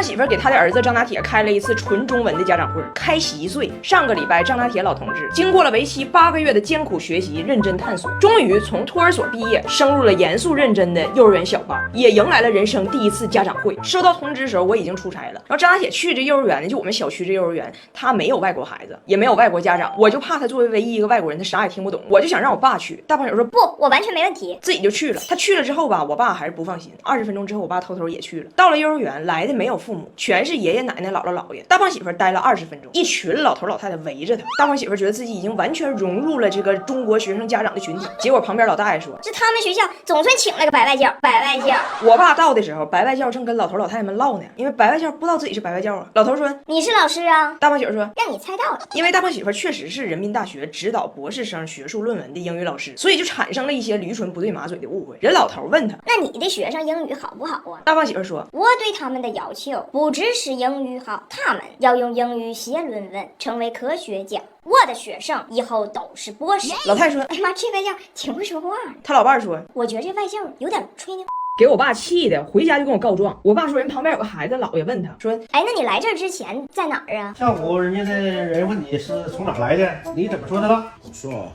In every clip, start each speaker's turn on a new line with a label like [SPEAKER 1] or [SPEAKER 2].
[SPEAKER 1] 媳妇给他的儿子张拿铁开了一次纯中文的家长会，开席岁。上个礼拜，张拿铁老同志经过了为期8个月的艰苦学习、认真探索，终于从托儿所毕业，升入了严肃认真的幼儿园小班，也迎来了人生第一次家长会。收到通知的时候，我已经出差了。然后张拿铁去这幼儿园呢，就我们小区这幼儿园，他没有外国孩子，也没有外国家长，我就怕他作为唯一一个外国人，他啥也听不懂，我就想让我爸去。大胖友说
[SPEAKER 2] 不，我完全没问题，
[SPEAKER 1] 自己就去了。他去了之后吧，我爸还是不放心。20分钟之后，我爸偷偷也去了。到了幼儿园，来的没有父母，全是爷爷奶奶、姥姥姥爷。大胖媳妇待了20分钟，一群老头老太太围着他。大胖媳妇觉得自己已经完全融入了这个中国学生家长的群体。结果旁边老大爷说：“
[SPEAKER 2] 这他们学校总算请了个白外教。”白外教。
[SPEAKER 1] 我爸到的时候，白外教正跟老头老太太们唠呢，因为白外教不知道自己是白外教啊。老头说：“
[SPEAKER 2] 你是老师啊？”
[SPEAKER 1] 大胖媳妇说：“
[SPEAKER 2] 让你猜到了。”
[SPEAKER 1] 因为大胖媳妇确实是人民大学指导博士生学术论文的英语老师，所以就产生了一些驴唇不对马嘴的误会。人老头问他：“
[SPEAKER 2] 那你的学生英语好不好啊？”
[SPEAKER 1] 大胖媳妇说：“
[SPEAKER 2] 我对他们的要求不只是英语好，他们要用英语写论文，成为科学家。我的学生以后都是博士。”
[SPEAKER 1] 老太说：“
[SPEAKER 2] 哎呀妈，这外教挺会说话。”
[SPEAKER 1] 他老伴说：“
[SPEAKER 2] 我觉得这外教有点吹牛。”
[SPEAKER 1] 给我爸气的，回家就跟我告状。我爸说人旁边有个孩子，姥爷问他说：“
[SPEAKER 2] 哎，那你来这儿之前在哪儿啊？”
[SPEAKER 3] 下午人家的人问你是从哪儿来的，你怎么说的了？
[SPEAKER 4] 我说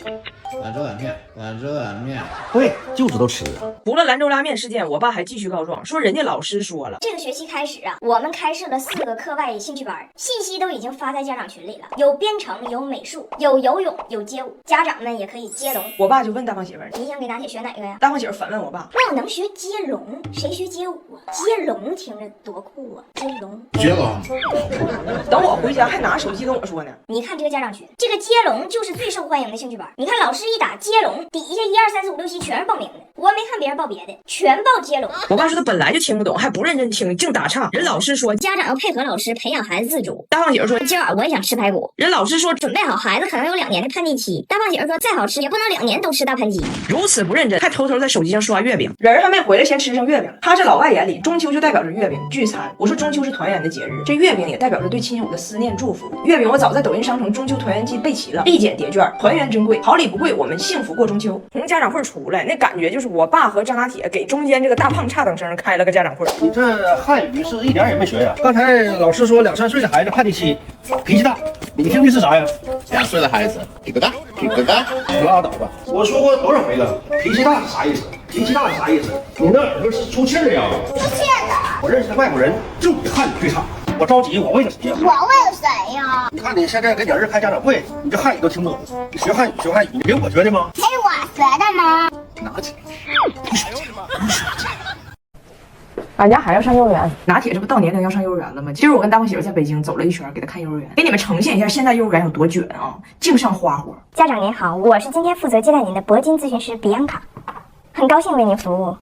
[SPEAKER 4] 兰州拉面，兰州拉面。
[SPEAKER 3] 对，就知道吃。
[SPEAKER 1] 除了兰州拉面事件，我爸还继续告状，说人家老师说了，
[SPEAKER 2] 这个学期开始啊，我们开设了4个课外兴趣班，信息都已经发在家长群里了，有编程，有美术，有游泳，有街舞，家长们也可以接龙。
[SPEAKER 1] 我爸就问大胖媳妇：“
[SPEAKER 2] 你想给拿铁学哪个呀？”
[SPEAKER 1] 大胖媳妇反问我爸：“
[SPEAKER 2] 那我能学接龙，谁学街舞啊？接龙听着多酷啊！接龙，
[SPEAKER 4] 接龙。”
[SPEAKER 1] 等我回家还拿手机跟我说呢。
[SPEAKER 2] 你看这个家长群，这个接龙就是最受欢迎的兴趣班。你看老师一打接龙，底下1、2、3、4、5、6、7全是报名的。我没看别人报别的，全报接龙。
[SPEAKER 1] 我爸说他本来就听不懂，还不认真听，净打岔。人老师说
[SPEAKER 2] 家长要配合老师培养孩子自主。
[SPEAKER 1] 大胖媳妇说：“
[SPEAKER 2] 今晚我也想吃排骨。”
[SPEAKER 1] 人老师说：“
[SPEAKER 2] 准备好，孩子可能有2年的叛逆期。”大胖媳妇说：“再好吃也不能2年都吃大盘鸡。”
[SPEAKER 1] 如此不认真，还偷偷在手机上刷月饼。人还没回来，先吃上月饼。他这老外眼里，中秋就代表着月饼聚餐。我说中秋是团圆的节日，这月饼也代表着对亲友的思念祝福。月饼我早在抖音商城中秋团圆季备齐了，立减叠券，团圆珍贵，好礼不贵，我们幸福过中秋。从家长会出来，那感觉就是我爸和张拿铁给中间这个大胖差等生开了个家长会。
[SPEAKER 3] 你这汉语是一点也没学呀。刚才老师说2、3岁的孩子叛逆期，脾气大，你听的是啥呀
[SPEAKER 4] 2岁的孩子，一个大，一个大。
[SPEAKER 3] 拉倒吧！我说过多少回了，脾气大是啥意思？脾气大是啥意思？你那耳朵是出气儿呀？
[SPEAKER 2] 出气的。
[SPEAKER 3] 我认识的外国人就比汉语最差。我着急，我为了谁呀？
[SPEAKER 2] 我为了谁呀？
[SPEAKER 3] 你看你现在给你儿子开家长会，你这汉语都听不懂，你学汉语，你给我学的吗？
[SPEAKER 2] 给我学的吗？
[SPEAKER 3] 拿起
[SPEAKER 1] 俺家孩子要上幼儿园，拿铁这不到年龄要上幼儿园了吗？今儿我跟大胖媳妇在北京走了一圈，给他看幼儿园，给你们呈现一下现在幼儿园有多卷啊，净上花活。
[SPEAKER 2] 家长您好，我是今天负责接待您的铂金咨询师比安卡，很高兴为您服务。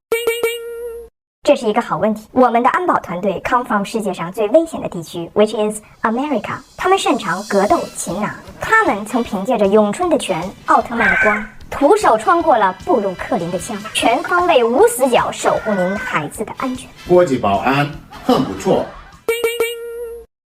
[SPEAKER 2] 这是一个好问题。我们的安保团队 come from 世界上最危险的地区 ，which is America。他们擅长格斗、擒拿。他们曾凭借着咏春的拳、奥特曼的光，徒手穿过了布鲁克林的枪，全方位无死角守护您孩子的安全。
[SPEAKER 4] 国际保安很不错。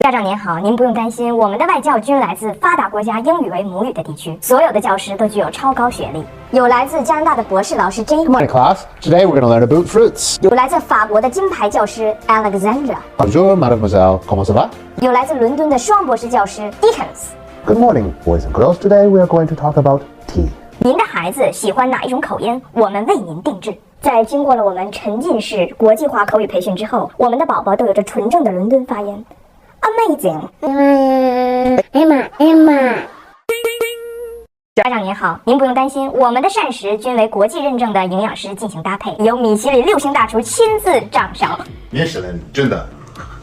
[SPEAKER 2] 家长您好，您不用担心，我们的外教均来自发达国家英语为母语的地区，所有的教师都具有超高学历，有来自加拿大的博士老师 Jay，
[SPEAKER 5] Good morning, class. Today we're going to learn about fruits.
[SPEAKER 2] 有来自法国的金牌教师 Alexandra，
[SPEAKER 5] Bonjour, mademoiselle. Comment ça va?
[SPEAKER 2] 有来自伦敦的双博士教师 Dickens。
[SPEAKER 5] Good morning, boys and girls. Today we are going to talk about tea.
[SPEAKER 2] 您的孩子喜欢哪一种口音？我们为您定制。在经过了我们沉浸式国际化口语培训之后，我们的宝宝都有着纯正的伦敦发音。Amazing。Emma。家长您好，您不用担心，我们的膳食均为国际认证的营养师进行搭配，由米其林6星大厨亲自掌勺。
[SPEAKER 4] 米其林真的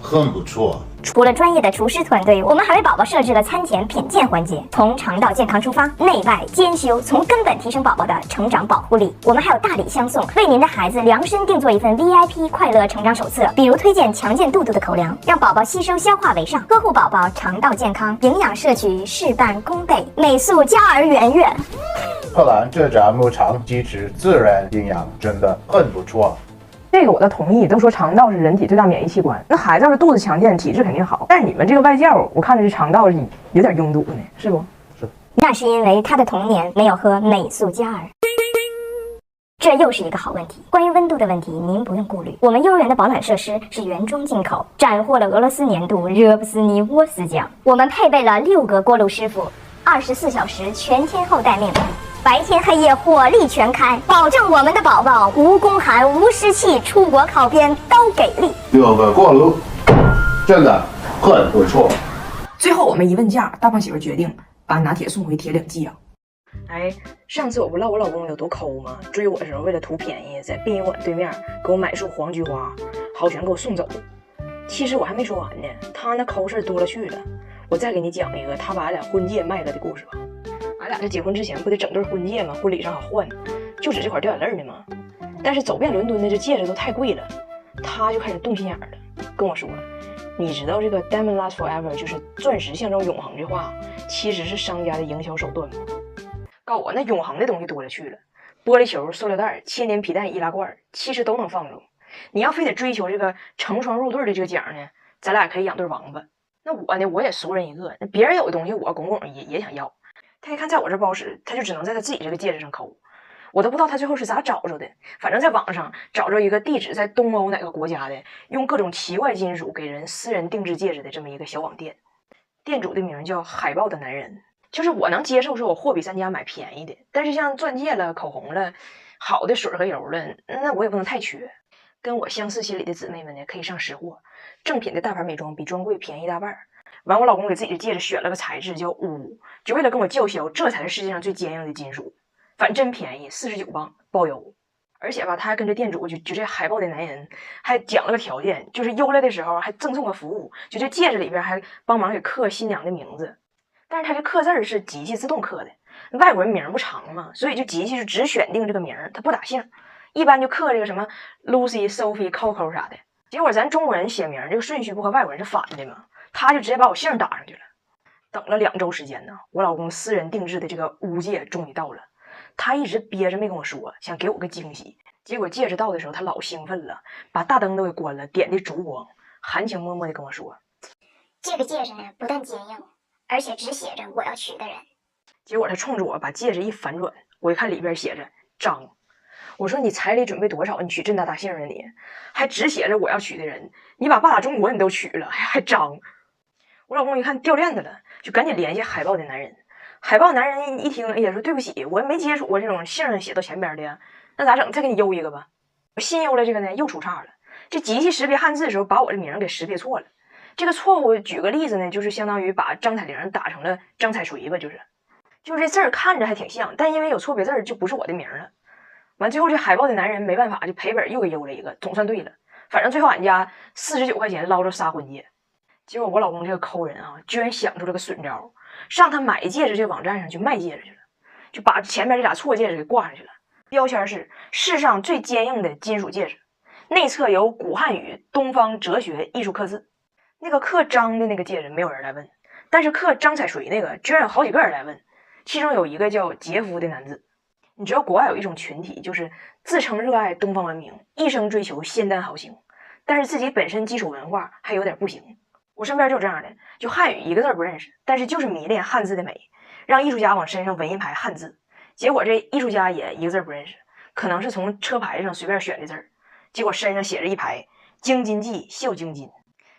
[SPEAKER 4] 很不错。
[SPEAKER 2] 除了专业的厨师团队，我们还为宝宝设置了餐前品鉴环节，从肠道健康出发，内外兼修，从根本提升宝宝的成长保护力。我们还有大礼相送，为您的孩子量身定做一份 VIP 快乐成长手册，比如推荐强健肚肚的口粮，让宝宝吸收消化为上，呵护宝宝肠道健康，营养摄取事半功倍，美素佳儿圆圆。
[SPEAKER 5] 荷兰这家牧场鸡翅自然营养真的很不错。
[SPEAKER 1] 这个我倒同意，都说肠道是人体最大免疫器官，那孩子要是肚子强健，体质肯定好。但是你们这个外教，我看着这肠道是有点拥堵呢，是不？
[SPEAKER 2] 那是因为他的童年没有喝美素佳儿。这又是一个好问题。关于温度的问题，您不用顾虑，我们幼儿园的保暖设施是原装进口，斩获了俄罗斯年度热布斯尼沃斯奖。我们配备了6个锅炉师傅，24小时全天候待命，白天黑夜火力全开，保证我们的宝宝无宫寒、无湿气，出国考编都给力。
[SPEAKER 4] 6个锅炉，真的很不错。
[SPEAKER 1] 最后我们一问价，大胖媳妇决定把拿铁送回铁岭寄养。哎，上次我不唠我老公有多抠吗？追我的时候为了图便宜，在殡仪馆对面给我买束黄菊花，好全给我送走。其实我还没说完呢，他那抠事多了去了。我再给你讲一个他把俺俩婚戒卖了的故事吧。俺俩这结婚之前不得整对婚戒吗？婚礼上好换，就指这块掉眼泪呢嘛。但是走遍伦敦的这戒指都太贵了，他就开始动心眼了，跟我说，你知道这个 Diamond Lasts Forever 就是钻石象征永恒这话，其实是商家的营销手段吗？告我那永恒的东西多了去了，玻璃球、塑料袋、千年皮带、易拉罐，其实都能放住。你要非得追求这个成双入对的这个奖呢，咱俩可以养对王八。那我呢，我也俗人一个，那别人有的东西我拱也想要。他一看在我这不好使，他就只能在他自己这个戒指上抠。我都不知道他最后是咋找着的，反正在网上找着一个地址在东欧哪个国家的，用各种奇怪金属给人私人定制戒指的这么一个小网店，店主的名叫海豹的男人。就是我能接受是我货比三家买便宜的，但是像钻戒了、口红了、好的水和油了，那我也不能太缺。跟我相似心理的姊妹们呢，可以上实货，正品的大牌美妆比专柜便宜大半。完，我老公给自己的戒指选了个材质叫钨，就为了跟我叫嚣，这才是世界上最坚硬的金属。反正真便宜，49磅包邮。而且吧，他还跟这店主就这海豹的男人还讲了个条件，就是邮来的时候还赠送个服务，就这戒指里边还帮忙给刻新娘的名字。但是他这刻字是机器自动刻的，外国人名不长嘛，所以就机器就只选定这个名，他不打姓，一般就刻这个什么 Lucy、Sophie、Coco 啥的。结果咱中国人写名这个顺序不和外国人是反的嘛，他就直接把我姓打上去了。等了2周时间呢，我老公私人定制的这个钨戒终于到了，他一直憋着没跟我说，想给我个惊喜。结果戒指到的时候，他老兴奋了，把大灯都给关了，点的烛光，含情脉脉的跟我说，
[SPEAKER 2] 这个戒指呢，不但坚硬，而且只写着我要娶的人。
[SPEAKER 1] 结果他冲着我把戒指一反转，我一看里边写着张。我说你彩礼准备多少？你娶这么大姓啊你？还只写着我要娶的人，你把大中国你都娶了，还张。我老公一看掉链子了，就赶紧联系海豹的男人。海豹男人一听，也说对不起，我没接触过这种姓写到前边的呀，那咋整？再给你邮一个吧。我新邮了这个呢，又出岔了。这机器识别汉字的时候，把我的名给识别错了。这个错误举个例子呢，就是相当于把张彩玲打成了张彩锤吧，就是这字儿看着还挺像，但因为有错别字就不是我的名了。完最后这海豹的男人没办法，就赔本又给邮了一个，总算对了。反正最后俺家49块钱捞着仨婚戒。结果我老公这个抠人啊，居然想出了个损招，上他买戒指这网站上去卖戒指去了，就把前面这俩错戒指给挂上去了。标签是世上最坚硬的金属戒指，内侧有古汉语、东方哲学艺术刻字。那个刻张的那个戒指没有人来问，但是刻张彩锤那个居然有好几个人来问，其中有一个叫杰夫的男子。你知道国外有一种群体，就是自称热爱东方文明，一生追求仙丹好行，但是自己本身基础文化还有点不行。我身边就有这样的，就汉语一个字不认识，但是就是迷恋汉字的美，让艺术家往身上纹一排汉字，结果这艺术家也一个字不认识，可能是从车牌上随便选的字儿，结果身上写着一排京津冀绣京津。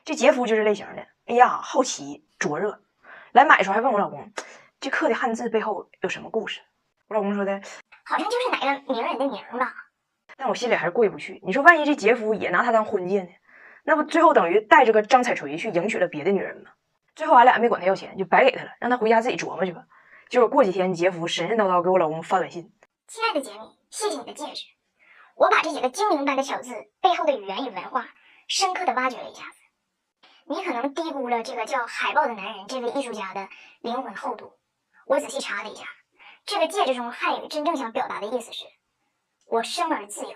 [SPEAKER 1] 这杰夫就是类型的，哎呀，好奇灼热，来买的时候还问我老公，这刻的汉字背后有什么故事？我老公说的，
[SPEAKER 2] 好像就是哪个名人的名吧。
[SPEAKER 1] 但我心里还是过意不去。你说万一这杰夫也拿他当婚戒呢？那不最后等于带着个张彩锤去迎娶了别的女人吗？最后俺俩没管他要钱，就白给他了，让他回家自己琢磨去吧。结果过几天，杰夫神神叨叨给我老公发短信：
[SPEAKER 2] 亲爱的杰米，谢谢你的戒指，我把这几个精灵般的小字背后的语言与文化深刻的挖掘了一下子。你可能低估了这个叫海豹的男人这位艺术家的灵魂厚度。我仔细查了一下，这个戒指中汉语真正想表达的意思是：我生而自由。